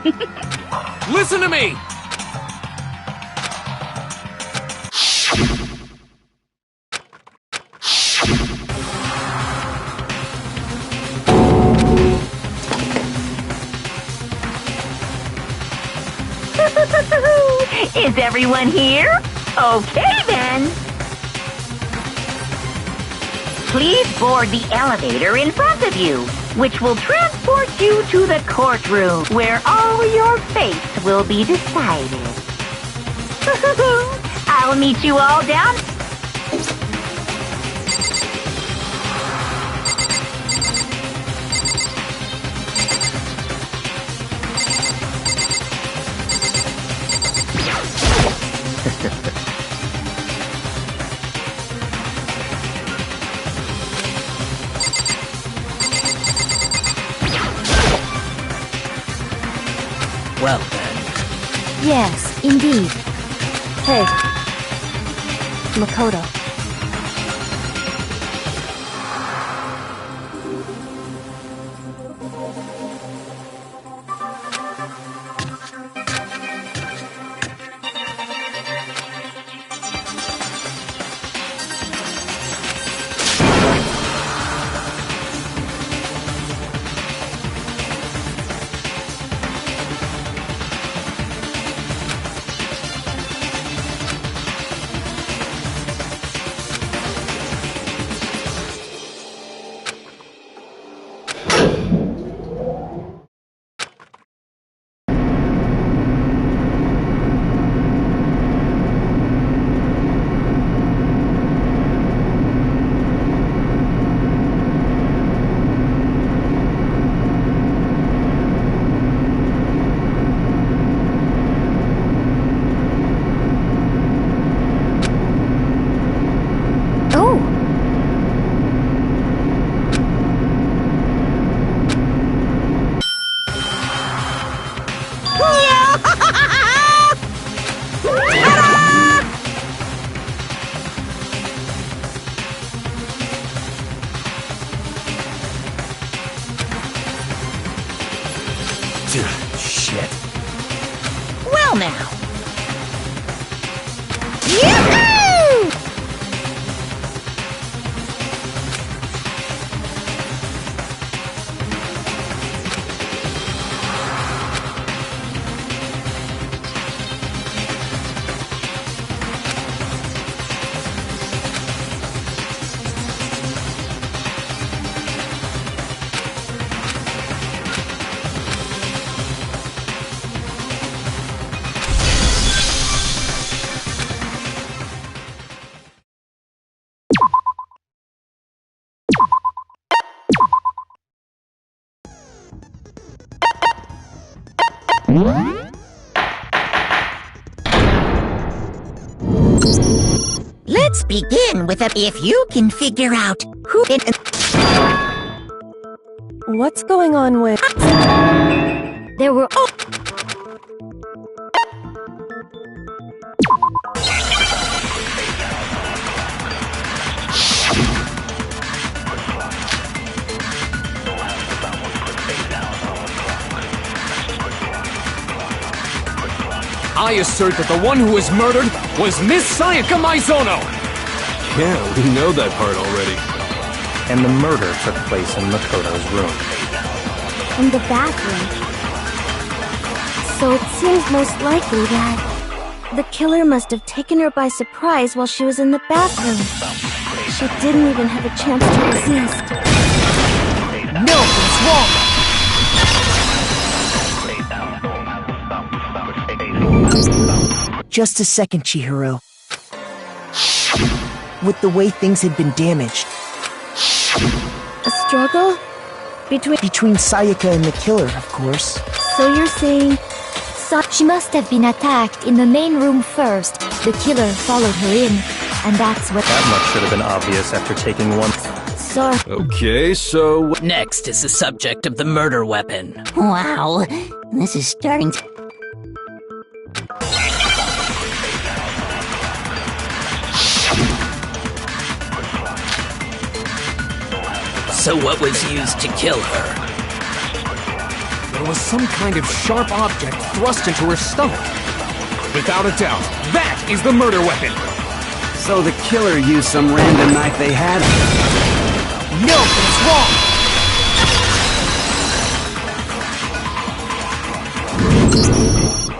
Listen to me! Is everyone here? Okay then. Please board the elevator in front of you, which will transport you to the courtroom, where all your fates will be decided. I'll meet you all down. Well then. Yes, indeed. Hey. Makoto. Shit. Well now. Let's begin with if you can figure out who What's going on with... There were... Oh. I assert that the one who was murdered was Miss Sayaka Maizono! Yeah, we know that part already. And the murder took place in Makoto's room. In the bathroom. So it seems most likely that the killer must have taken her by surprise while she was in the bathroom. She didn't even have a chance to resist. No, what's wrong? Just a second, Chihiro. With the way things had been damaged. A struggle? Between Sayaka and the killer, of course. So you're saying... She must have been attacked in the main room first. The killer followed her in, and that's what... That much should have been obvious after taking one... Sorry. Okay, so... Next is the subject of the murder weapon. Wow, this is starting to... So what was used to kill her? there was some kind of sharp object thrust into her stomach. Without a doubt, that is the murder weapon! So the killer used some random knife they had? No, that's wrong!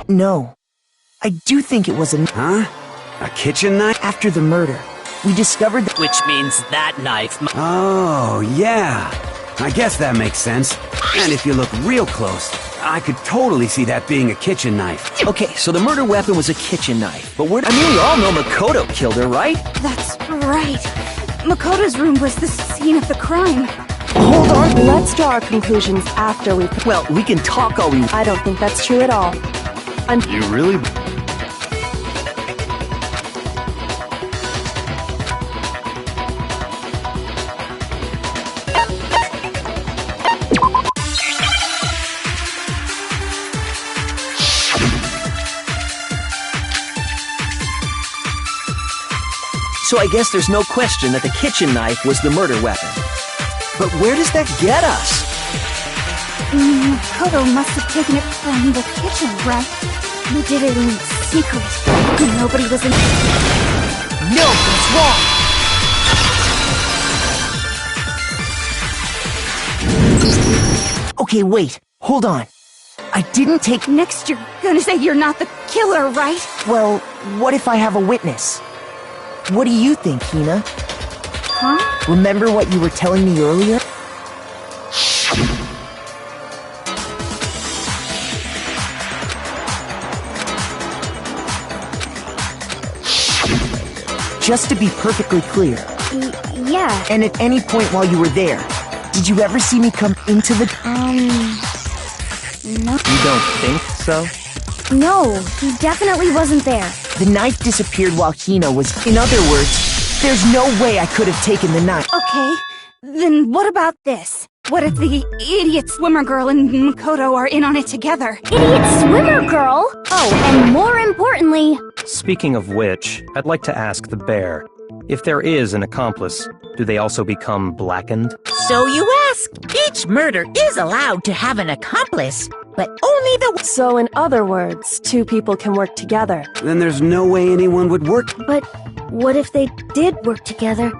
No. I do think it was a... Huh? A kitchen knife? After the murder, we discovered that... Which means that knife Oh, yeah. I guess that makes sense. And if you look real close, I could totally see that being a kitchen knife. Okay, so the murder weapon was a kitchen knife, but we all know Makoto killed her, right? That's right. Makoto's room was the scene of the crime. Hold on, let's draw our conclusions after we... Well, we can talk all we... I don't think that's true at all. You really... So I guess there's no question that the kitchen knife was the murder weapon. But where does that get us? Makoto must have taken it from the kitchen, right? We did it in secret. Nobody was in... No, that's wrong! Okay, wait. Hold on. I didn't take... Next you're gonna say you're not the killer, right? Well, what if I have a witness? What do you think, Hina? Huh? Remember what you were telling me earlier? Just to be perfectly clear. Yeah. And at any point while you were there, did you ever see me come into the... No. You don't think so? No, he definitely wasn't there. The knife disappeared while Hina was... In other words, there's no way I could have taken the knife. Okay, then what about this? What if the idiot swimmer girl and Makoto are in on it together? Idiot swimmer girl? Oh, and more importantly... Speaking of which, I'd like to ask the bear, if there is an accomplice, do they also become blackened? So you ask. Each murder is allowed to have an accomplice, but only the... So in other words, two people can work together. Then there's no way anyone would work. But what if they did work together,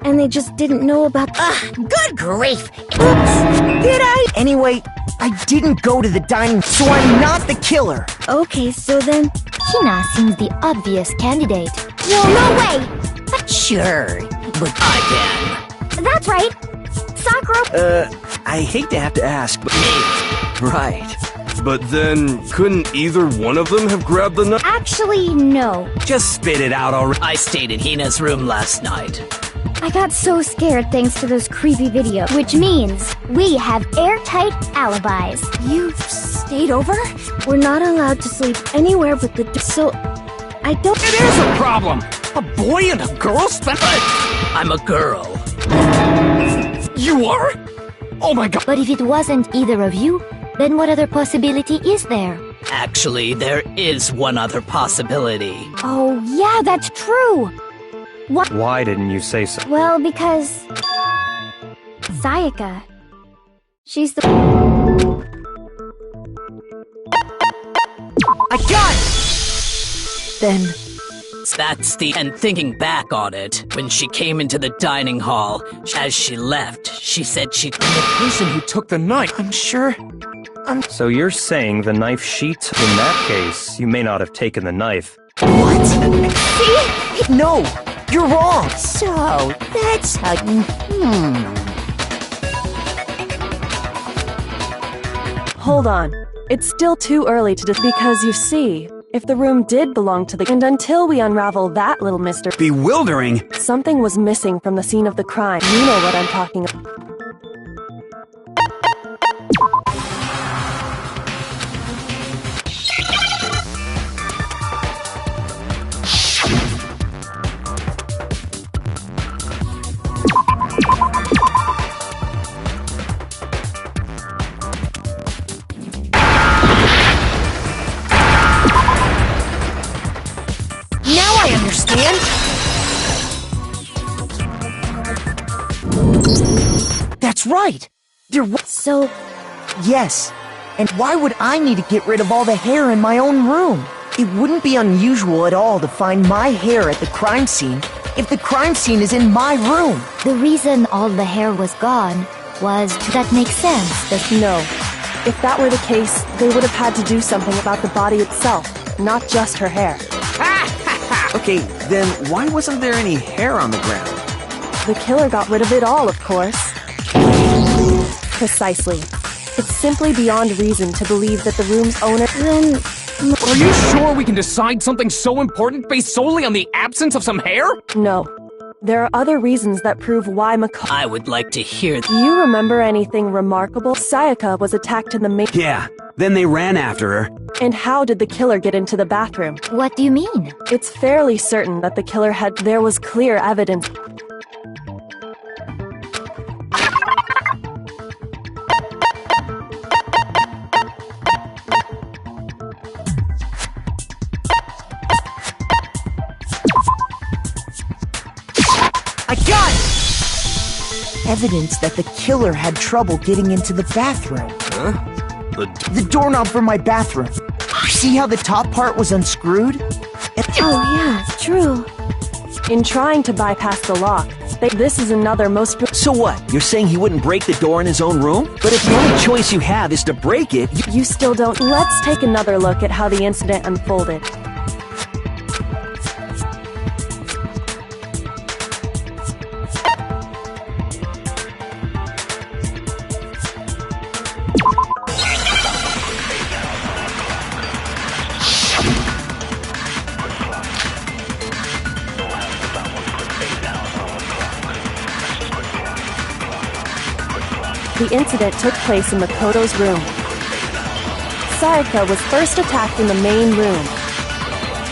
and they just didn't know about... Good grief! Oops! Did I? Anyway, I didn't go to the dining, so I'm not the killer. Okay, so then... Hina seems the obvious candidate. No way! Sure, but I can. That's right. Sakura... I hate to have to ask, but... Right. But then, couldn't either one of them have grabbed the knife? Actually, no. Just spit it out already. I stayed in Hina's room last night. I got so scared thanks to those creepy videos. Which means we have airtight alibis. You stayed over? We're not allowed to sleep anywhere but the... So, I don't... It is a problem! A boy and a girl spent... I'm a girl. You are? Oh my god. But if it wasn't either of you, then what other possibility is there? Actually, there is one other possibility. Oh, yeah, that's true. What? Why didn't you say so? Well, because... Sayaka. She's the... I got it! Then... That's the... And thinking back on it, when she came into the dining hall, as she left, she said she... The person who took the knife, I'm sure... So you're saying the knife sheet? In that case, you may not have taken the knife. What? See? No! You're wrong! so that's how... Hold on. It's still too early to because you see, if the room did belong to the... And until we unravel that little mystery... Bewildering! Something was missing from the scene of the crime. You know what I'm talking about. That's right! There was... So... Yes. And why would I need to get rid of all the hair in my own room? It wouldn't be unusual at all to find my hair at the crime scene if the crime scene is in my room. The reason all the hair was gone was... That makes sense. No. If that were the case, they would have had to do something about the body itself, not just her hair. Okay, then why wasn't there any hair on the ground? The killer got rid of it all, of course. Precisely. It's simply beyond reason to believe that the room's owner... Then... Are you sure we can decide something so important based solely on the absence of some hair? No. There are other reasons that prove why I would like to hear... Do you remember anything remarkable? Sayaka was attacked in the main... Yeah, then they ran after her. And how did the killer get into the bathroom? What do you mean? It's fairly certain that the killer had... There was clear evidence... I got it! Evidence that the killer had trouble getting into the bathroom. Huh? The doorknob for my bathroom. See how the top part was unscrewed? Oh yeah, true. In trying to bypass the lock, this is another most... So what? You're saying he wouldn't break the door in his own room? But if the only choice you have is to break it... You still don't... Let's take another look at how the incident unfolded. The incident took place in Makoto's room. Sayaka was first attacked in the main room.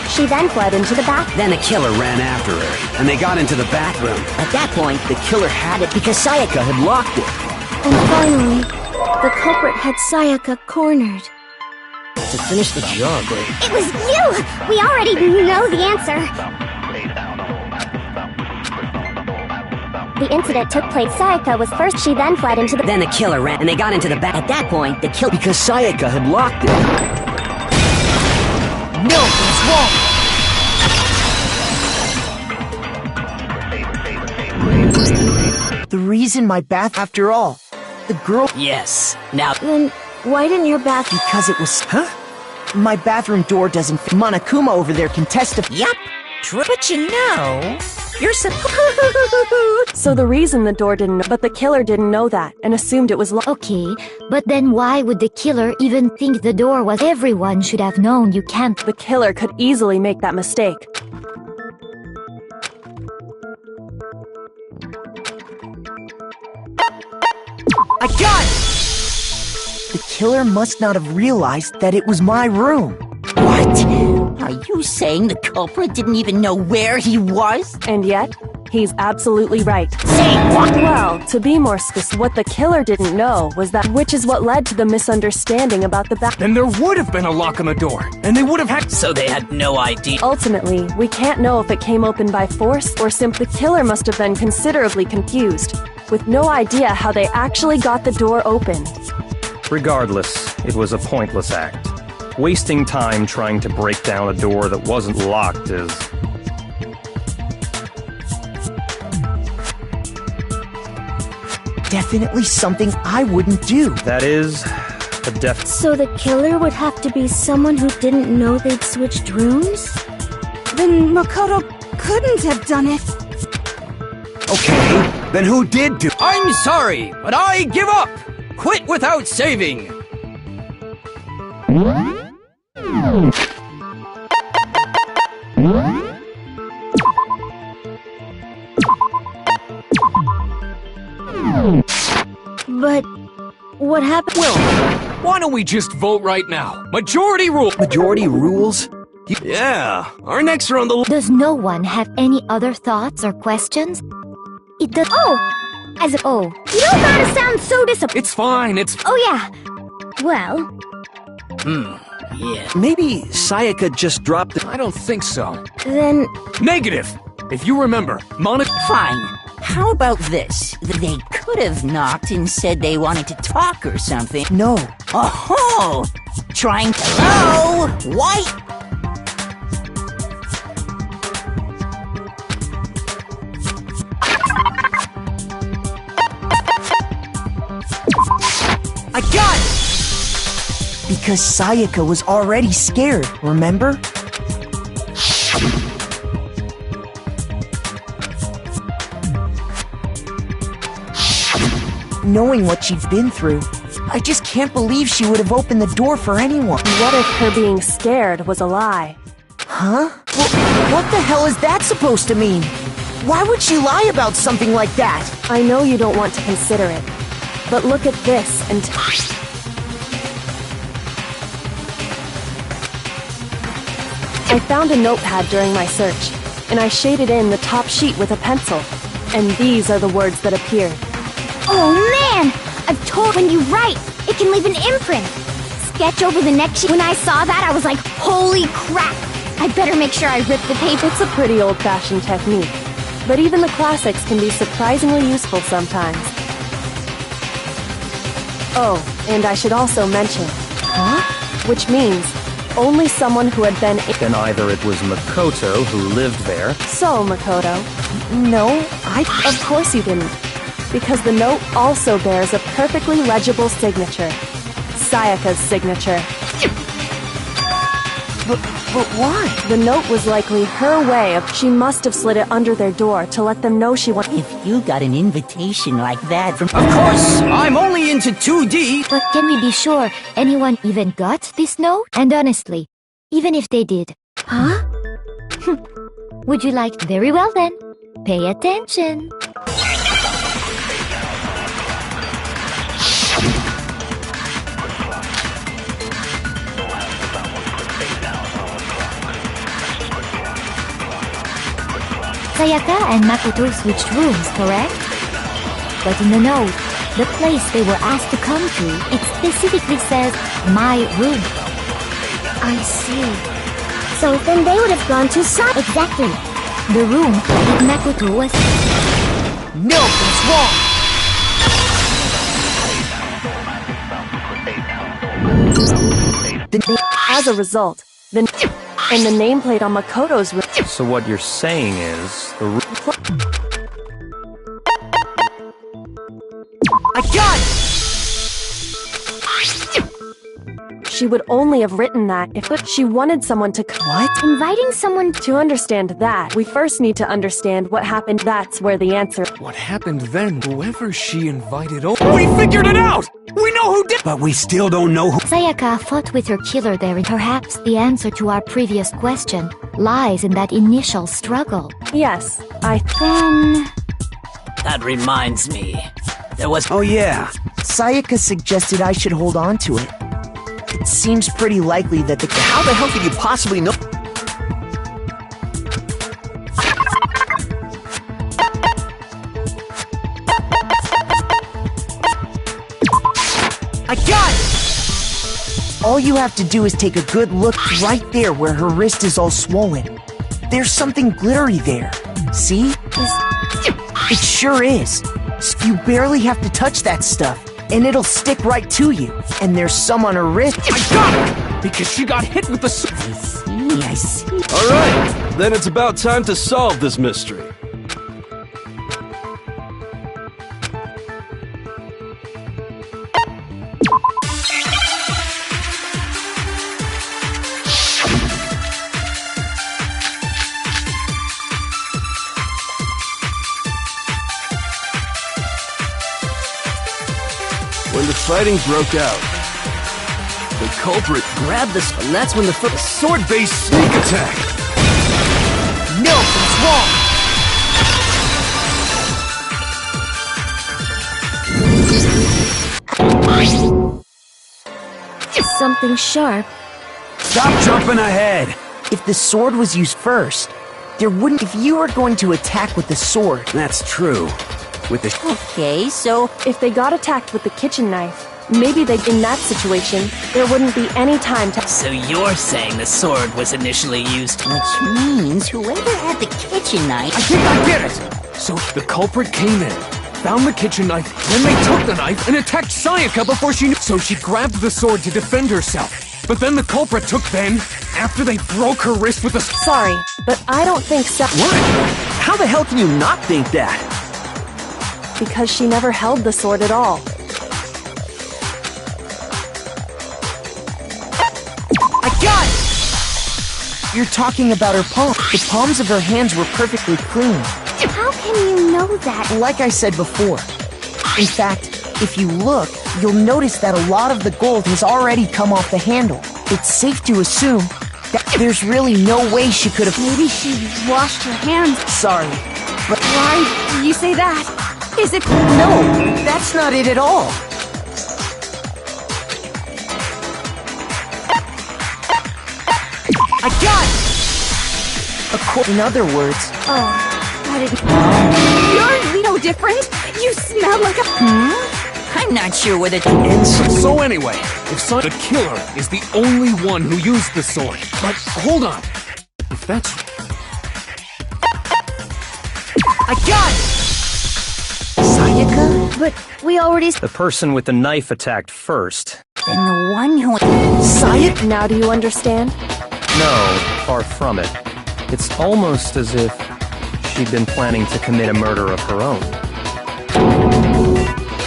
She then fled into the bathroom. Then a killer ran after her, and they got into the bathroom. At that point, the killer had it because Sayaka had locked it. And finally, the culprit had Sayaka cornered. To finish the job, It was you! We already know the answer. The incident took place. Sayaka was first. She then fled into the... Then the killer ran, and they got into the bath. At that point, the killer... Because Sayaka had locked it. No, it's wrong! The reason my bath... After all, the girl... Yes, now... Then why didn't your bath... Because it was... Huh? My bathroom door doesn't fit. Monokuma over there can testify. Yup. But you know... You're supposed... So the reason the door didn't... But the killer didn't know that, and assumed it was locked. Okay, but then why would the killer even think the door was... Everyone should have known you can't... The killer could easily make that mistake. I got it! The killer must not have realized that it was my room. What? Are you saying the culprit didn't even know where he was? And yet, he's absolutely right. Say what? Well, to be more specific, what the killer didn't know was that... Which is what led to the misunderstanding about the bath... Then there would have been a lock on the door, and they would have had... So they had no idea. Ultimately, we can't know if it came open by force or simply... The killer must have been considerably confused, with no idea how they actually got the door opened. Regardless, it was a pointless act. Wasting time trying to break down a door that wasn't locked is... Definitely something I wouldn't do. That is... So the killer would have to be someone who didn't know they'd switched rooms? Then Makoto couldn't have done it. Okay, then who did do... I'm sorry, but I give up! Quit without saving! But what happened? Well, why don't we just vote right now? Majority rule! Majority rules? Yeah, our next round the... Does no one have any other thoughts or questions? It does... Oh! As if... Oh. You don't gotta sound so disappointed. It's fine, it's... Oh yeah. Well... Yeah. Maybe Sayaka just dropped the... I don't think so. Then... Negative! If you remember, Fine. How about this? They could have knocked and said they wanted to talk or something. No. Oh, trying to... Hello? What? I got it! Because Sayaka was already scared, remember? Knowing what she'd been through, I just can't believe she would have opened the door for anyone. What if her being scared was a lie? Huh? What the hell is that supposed to mean? Why would she lie about something like that? I know you don't want to consider it, but look at this and... I found a notepad during my search, and I shaded in the top sheet with a pencil, and these are the words that appeared. Oh man! I've told when you write, it can leave an imprint. Sketch over the next sheet. When I saw that, I was like, holy crap! I better make sure I rip the paper. It's a pretty old-fashioned technique, but even the classics can be surprisingly useful sometimes. Oh, and I should also mention... Huh? Which means... only someone who had been... Then either it was Makoto who lived there... So, Makoto... No, Of course you didn't. Because the note also bears a perfectly legible signature. Sayaka's signature. But why? The note was likely her way of... She must have slid it under their door to let them know she wanted... If you got an invitation like that from... Of course, I'm only into 2D. But can we be sure anyone even got this note? And honestly, even if they did... Huh? Would you like... Very well then. Pay attention. Sayaka and Makoto switched rooms, correct? But in the note, the place they were asked to come to, it specifically says, my room. I see. So then they would have gone to Exactly. The room that Makoto was... No, that's wrong! As a result, and the nameplate on Makoto's room... So what you're saying is... I got it! She would only have written that if she wanted someone to... What? Inviting someone... To understand that, we first need to understand what happened. That's where the answer... What happened then? Whoever she invited over... We figured it out! We know who did... But we still don't know who... Sayaka fought with her killer there, and perhaps the answer to our previous question lies in that initial struggle. Yes, Then... That reminds me. There was... Oh yeah. Sayaka suggested I should hold on to it. It seems pretty likely that the... How the hell could you possibly know? I got it! All you have to do is take a good look right there where her wrist is all swollen. There's something glittery there. See? It sure is. You barely have to touch that stuff, and it'll stick right to you. And there's some on her wrist. I got it! Because she got hit with the... I see. All right, then it's about time to solve this mystery. When the fighting broke out, the culprit grabbed the... And that's when the sword-based sneak attack! No, that's wrong! something sharp. Stop jumping ahead! If the sword was used first, there wouldn't... If you were going to attack with the sword... That's true. With the... Okay, so... If they got attacked with the kitchen knife, maybe in that situation, there wouldn't be any time to... So you're saying the sword was initially used... Which means whoever had the kitchen knife... I think I get it! So the culprit came in, found the kitchen knife, then they took the knife and attacked Sayaka before she knew. So she grabbed the sword to defend herself. But then the culprit took then, after they broke her wrist with the... Sorry, but I don't think so. What? How the hell can you not think that? Because she never held the sword at all. I got it! You're talking about her palm. The palms of her hands were perfectly clean. How can you know that? Like I said before. In fact, if you look, you'll notice that a lot of the gold has already come off the handle. It's safe to assume that there's really no way she could have... Maybe she washed her hands. Sorry, but... Why do you say that? Is it... No, that's not it at all. I got it! In other words... Oh, I didn't... You're a little different. You smell like a... I'm not sure what it... So anyway, if the killer is the only one who used the sword... But hold on. If that's... I got it! Sayaka? But we already... The person with the knife attacked first. Then the one who... Sayaka? Now do you understand? No, far from it. It's almost as if she'd been planning to commit a murder of her own.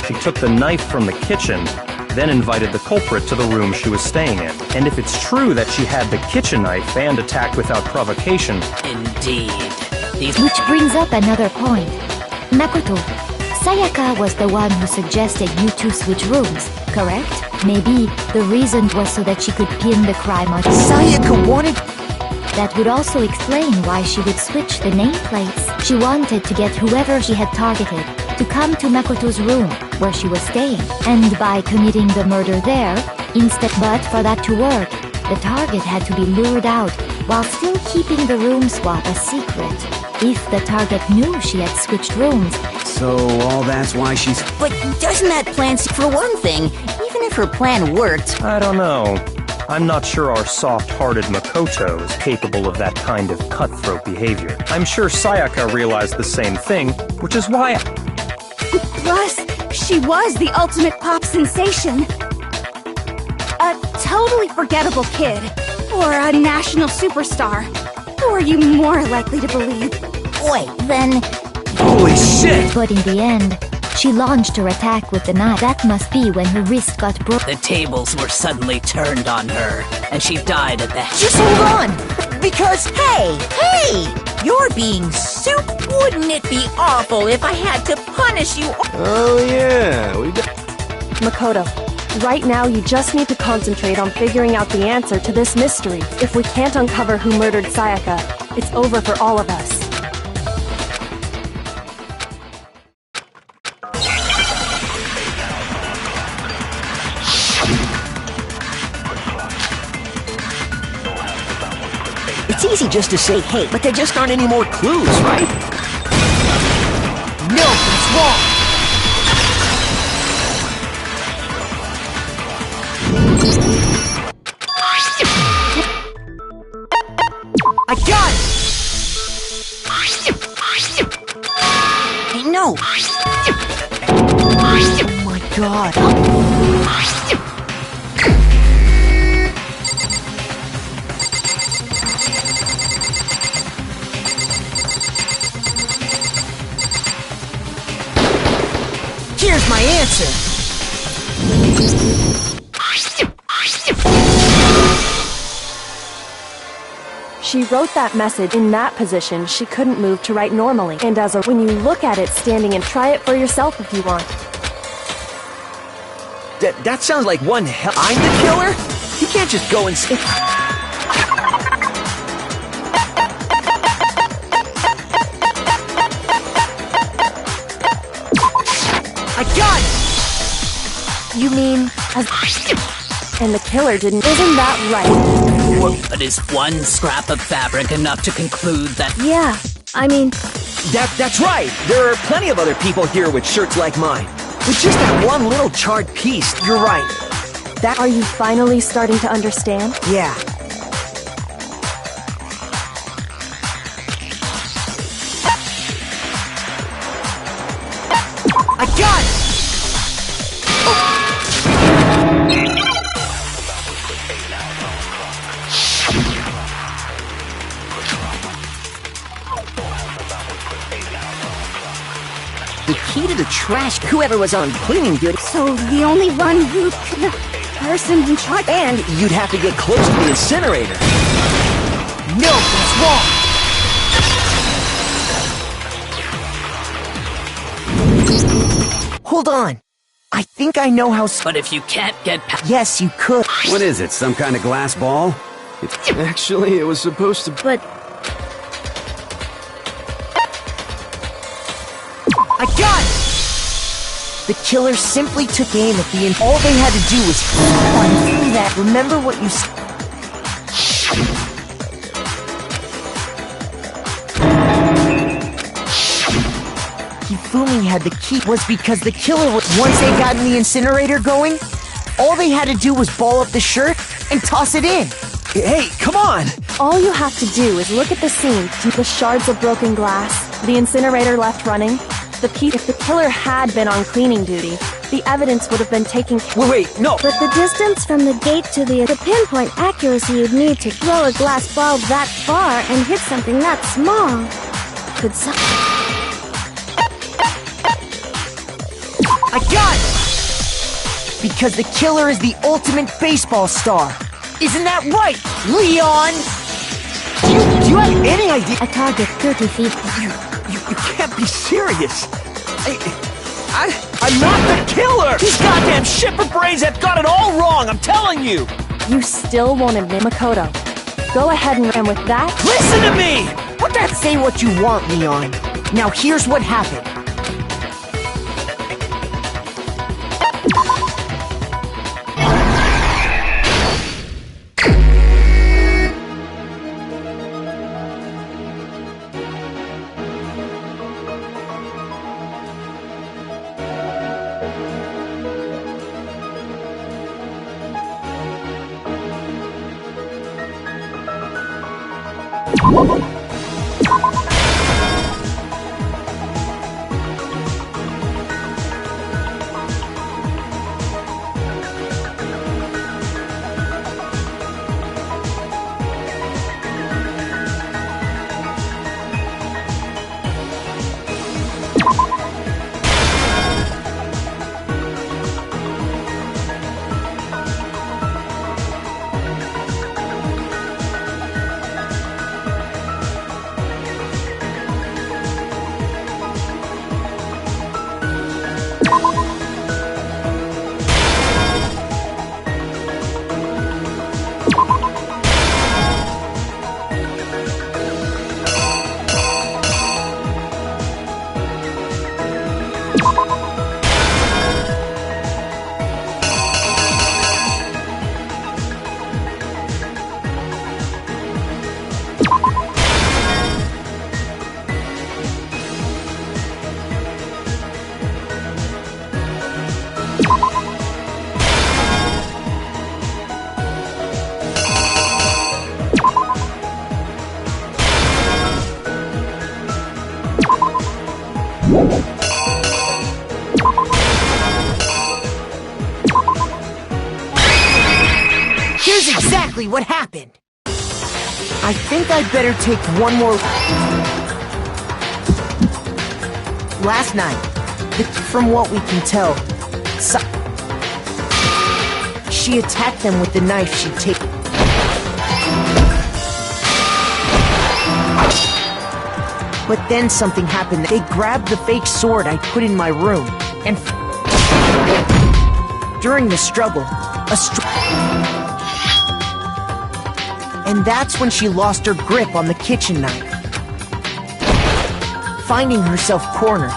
She took the knife from the kitchen, then invited the culprit to the room she was staying in. And if it's true that she had the kitchen knife and attacked without provocation... Indeed. Which brings up another point. Makoto, Sayaka was the one who suggested you two switch rooms, correct? Maybe the reason was so that she could pin the crime on... Sayaka wanted... That would also explain why she would switch the nameplates. She wanted to get whoever she had targeted to come to Makoto's room, where she was staying. And by committing the murder there, but for that to work, the target had to be lured out, while still keeping the room swap a secret. If the target knew she had switched rooms... So all that's why she's... But doesn't that plan... For one thing, even if her plan worked... I don't know. I'm not sure our soft-hearted Makoto is capable of that kind of cutthroat behavior. I'm sure Sayaka realized the same thing, which is why... Plus, she was the ultimate pop sensation. A totally forgettable kid. Or a national superstar. Who are you more likely to believe? Wait, then... Holy shit! But in the end, she launched her attack with the knife. That must be when her wrist got broken. The tables were suddenly turned on her, and she died at the... Just hold on! Because, hey! You're being soup. Wouldn't it be awful if I had to punish you? Oh yeah, Makoto, right now you just need to concentrate on figuring out the answer to this mystery. If we can't uncover who murdered Sayaka, it's over for all of us. It's easy just to say, hey, but there just aren't any more clues, right? No, it's wrong! I got it! Hey, no! Oh my god. Here's my answer! She wrote that message in that position. She couldn't move to write normally. And when you look at it standing, and try it for yourself if you want. That sounds like one hell... I'm the killer? You can't just go and... I got it! You mean, and the killer didn't... Isn't that right? But is one scrap of fabric enough to conclude that... Yeah, I mean... That's right! There are plenty of other people here with shirts like mine. With just that one little charred piece. You're right. Are you finally starting to understand? Yeah. I got it! The key to the trash, whoever was on cleaning duty. So the only one who could... person in charge... And you'd have to get close to the incinerator. No, that's wrong! Hold on. I think I know how... But if you can't get past... Yes, you could. What is it, some kind of glass ball? Actually, it was supposed to... But I got it! The killer simply took aim at the... All they had to do was... Through that. Remember what you said? Hifumi had the key was because the killer was... Once they got in the incinerator going, all they had to do was ball up the shirt and toss it in. Hey, come on! All you have to do is look at the scene. The shards of broken glass, the incinerator left running. If the killer had been on cleaning duty, the evidence would have been taken care of. Wait, no! But the distance from the gate to the pinpoint accuracy you'd need to throw a glass ball that far and hit something that small. Could some... I got it! Because the killer is the ultimate baseball star. Isn't that right, Leon? Do you have any idea? A target 30 feet. You can't be serious. I'm not the killer! These goddamn shipper brains have got it all wrong, I'm telling you! You still won't admit Makoto. Go ahead and with that... Listen to me! What that say what you want, Leon. Now here's what happened. Here's exactly what happened. I think I'd better take one more... Last night, from what we can tell, she attacked them with the knife she'd taken. But then something happened. They grabbed the fake sword I put in my room, and during the struggle, and that's when she lost her grip on the kitchen knife, finding herself cornered.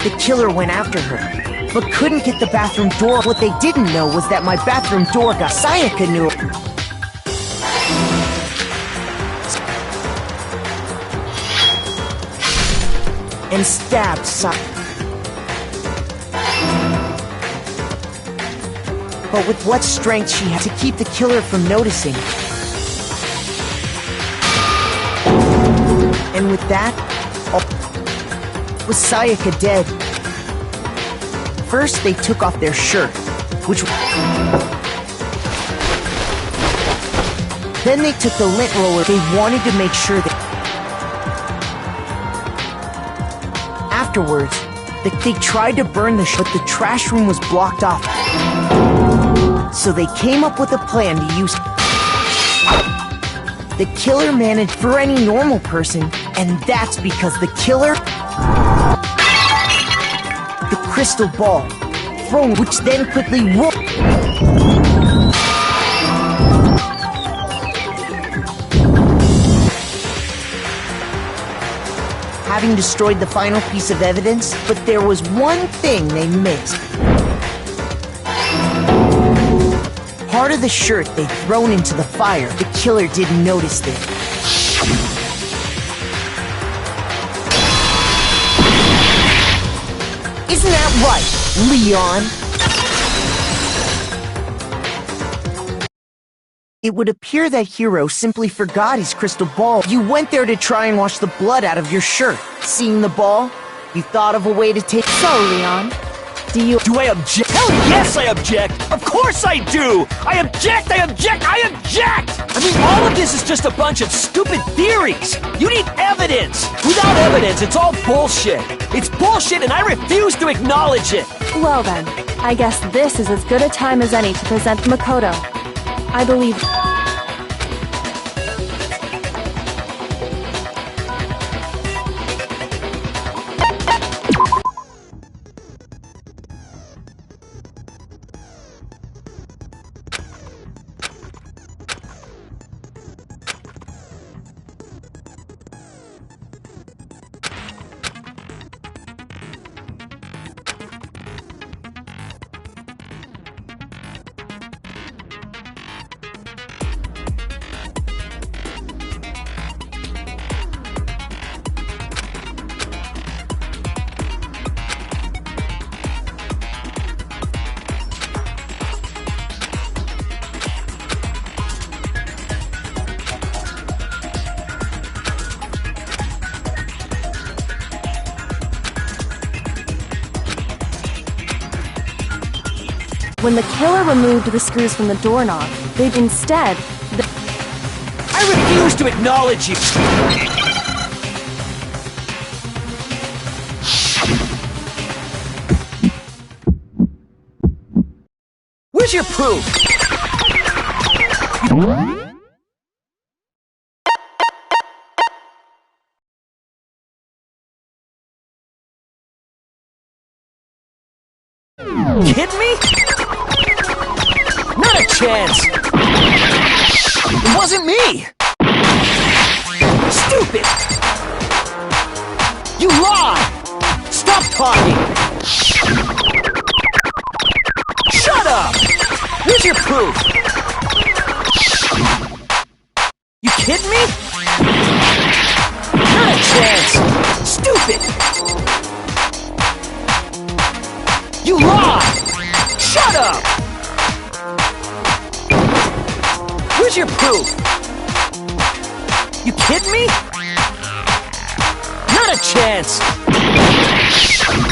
The killer went after her, but couldn't get the bathroom door. What they didn't know was that my bathroom door got... Sayaka knew it. And stabbed But with what strength she had to keep the killer from noticing. And with that, Was Sayaka dead? First, they took off their shirt, which... Then they took the lint roller. They wanted to make sure that... Afterwards, they tried to burn but the trash room was blocked off. So they came up with a plan to use... The killer managed for any normal person, and that's because the killer... The crystal ball, thrown, which then quickly rolled... Having destroyed the final piece of evidence, but there was one thing they missed. Part of the shirt they'd thrown into the fire. The killer didn't notice it. Isn't that right, Leon? It would appear that Hiro simply forgot his crystal ball. You went there to try and wash the blood out of your shirt. Seeing the ball, you thought of a way to take... So, Leon, Do I object? Hell yes, I object! Of course I do! I object! I object! I object! I mean, all of this is just a bunch of stupid theories! You need evidence! Without evidence, it's all bullshit! It's bullshit and I refuse to acknowledge it! Well then, I guess this is as good a time as any to present Makoto. I believe... When the killer removed the screws from the doorknob, they'd instead... I refuse to acknowledge you! Where's your proof? Kidding me? Not a chance! It wasn't me! Stupid! You lie! Stop talking! Shut up! Where's your proof? You kidding me? Not a chance! Stupid! You lie! Shut up! Where's your proof? You kidding me? Not a chance!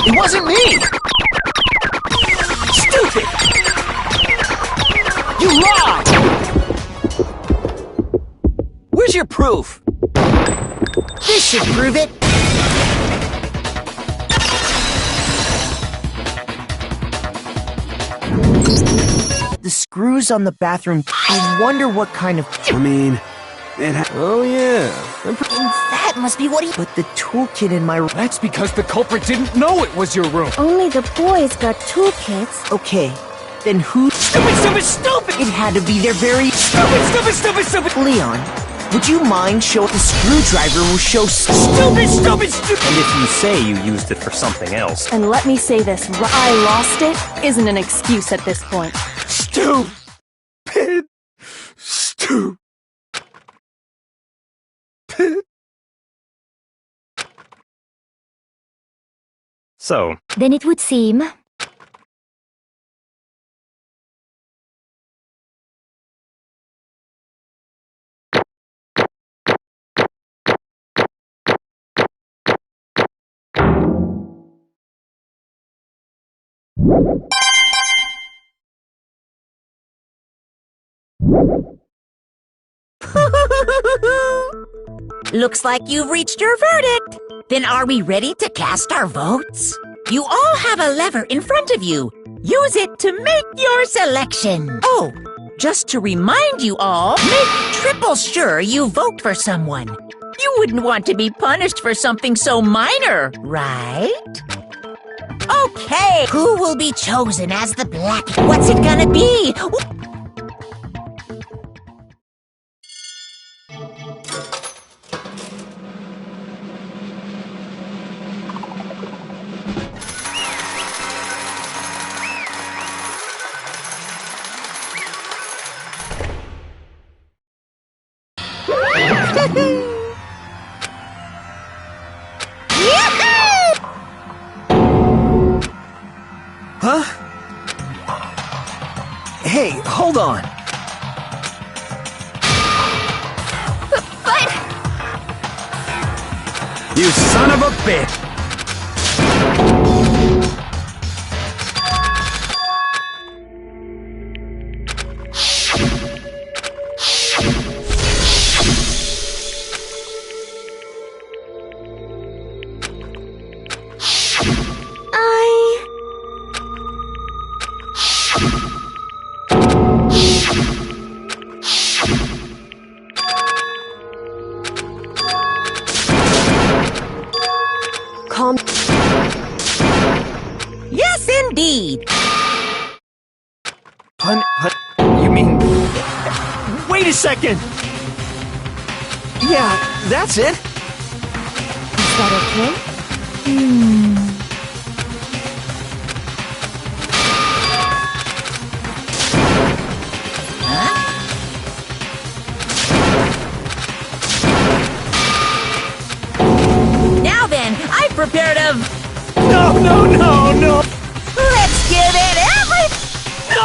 It wasn't me! Stupid! You lie! Where's your proof? This should prove it! The screws on the bathroom. I wonder what kind of... I mean, Oh yeah. That must be what he... But the toolkit in my... That's because the culprit didn't know it was your room. Only the boys got toolkits. Okay, then who... Stupid, stupid, stupid! It had to be their very... Stupid, stupid, stupid, stupid! Leon, would you mind show... The screwdriver will show... Stupid, stupid, stupid! And if you say you used it for something else... And let me say this, I lost it isn't an excuse at this point. Stupid. Stupid. So... Then it would seem... Looks like you've reached your verdict. Then are we ready to cast our votes? You all have a lever in front of you. Use it to make your selection. Oh, just to remind you all, make triple sure you vote for someone. You wouldn't want to be punished for something so minor, right? Okay, who will be chosen as the black? What's it gonna be? Huh? Hey, hold on. But... You son of a bitch! Yes, indeed. You mean... Wait a second! Yeah, that's it. Is that okay? Now then, I've prepared a... No! Let's give it every... No!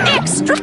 Extra...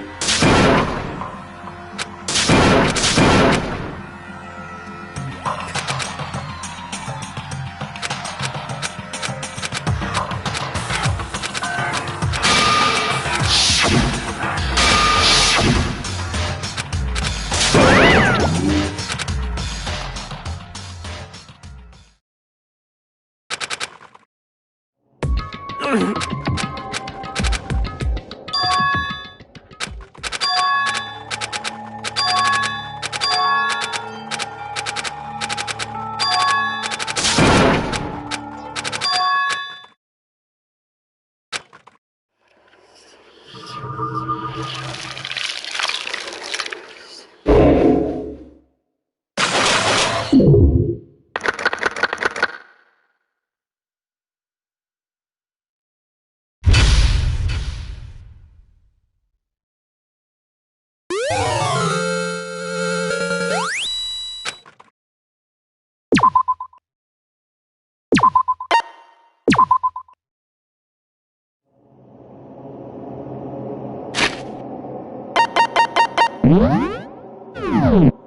Danganronpa.